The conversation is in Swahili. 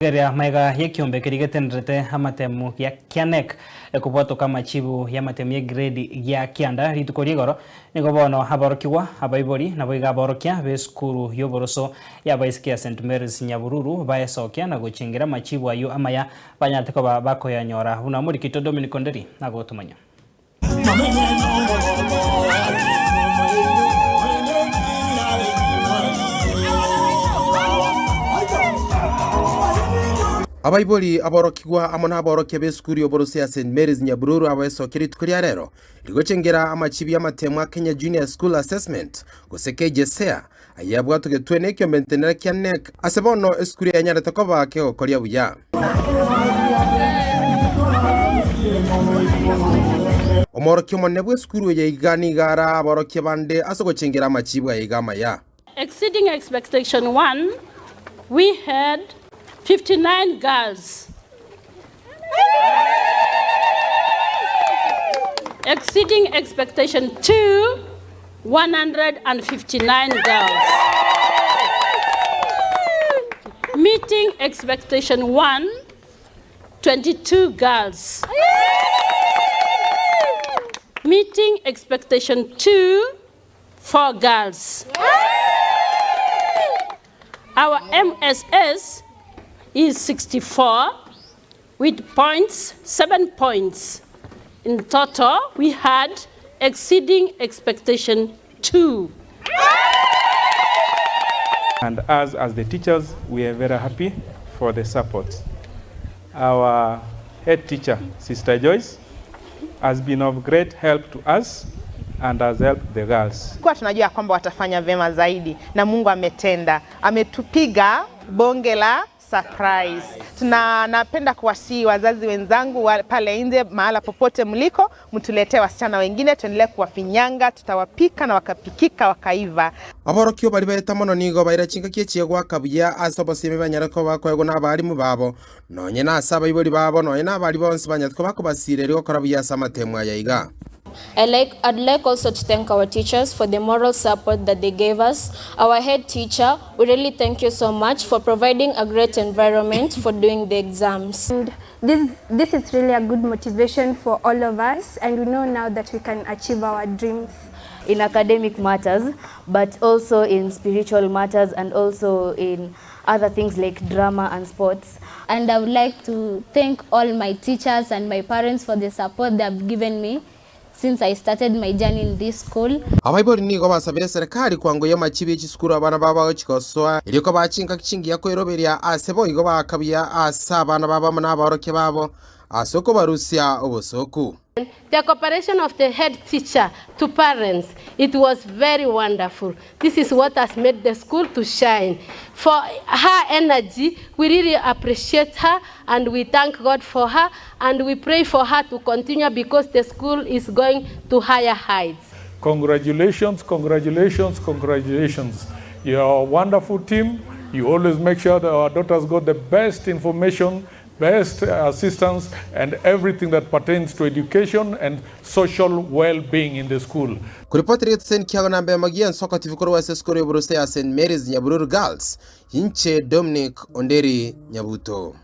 Geria maiga yekiombe kirigetenrete amatemu ya kianek kuboto kama chibu ya matemu ya grade ya kianda ritukori goro nigo bono Abaorokigwa ABAIBORI na boiga Abaorokia beskuru yoboroso ya baisikia St Mary's NYABURURU baesokia na Gochengera machibu ayo AMAYA banyateko bako ya nyora una muri kito Dominic Onderi na gotumanya ABAIBORI Abaorokigwa amona Abaorokia beskuru yoboroso ya St Mary's NYABURURU abaesokera ritukori rero Gochengera amachibu ya matemu Kenya Junior School Assessment goseke Kjsea ayabwa tugetwe nekyo mentenera kianek asebono eskuru ya nyareta ko bake okoria buya Omorokia monebwe eskuru ya igani gara Abaorokia bande asogochengera amachibu ya AMAYA. Exceeding expectation 1, we had 59 girls. Exceeding expectation 2, 159 girls. Meeting expectation 1, 22 girls. Meeting expectation 2, 4 girls. Our MSS is 64 with points, 7 points. In total, we had exceeding expectation 2. And us as the teachers, we are very happy for the support. Our head teacher, Sister Joyce, has been of great help to us and has helped the girls. Kwa tunajua kwamba watafanya vema zaidi na Mungu ametenda. Ametupiga bonge la surprise. Napenda kuwasihi wazazi wenzangu pale nje mahala popote mliko, mtuletee wasichana wengine tuendelee kuwafinyanga, tutawapika na wakapikika wakaiva. Abaorokio bari beta mono nigo baira chinga Kjsea gwa kabuya asobosime banyarako bakoyego n'abarimu babo nonye na ABAIBORI babo nonye n'abari bonse banyatko bakobasire ryo kora buya samatemu yayiga. I'd like also to thank our teachers for the moral support that they gave us. Our head teacher, we really thank you so much for providing a great environment for doing the exams. And this is really a good motivation for all of us, and we know now that we can achieve our dreams. In academic matters, but also in spiritual matters and also in other things like drama and sports. And I would like to thank all my teachers and my parents for the support they have given me since I started my journey in this school. ABAIBORI nigo basabire serikali kwangoya machibi y'isukuru abana baba Kjsea iriko bachinga kichingi yako iroberia asebo igo bakabiya asabana baba na Abaorokia babo asoko barusia obosoku. The cooperation of the head teacher to parents, it was very wonderful. This is what has made the school to shine. For her energy, we really appreciate her and we thank God for her and we pray for her to continue because the school is going to higher heights. Congratulations, congratulations, congratulations. You're a wonderful team. You always make sure that our daughters got the best information, best assistance and everything that pertains to education and social well-being in the school. Kuripoti Ritsen Kiagona Magia Soccer TV Koro Skoro Borose ya St Mary's NYABURURU Girls. Inche Dominic Onderi Nyabuto.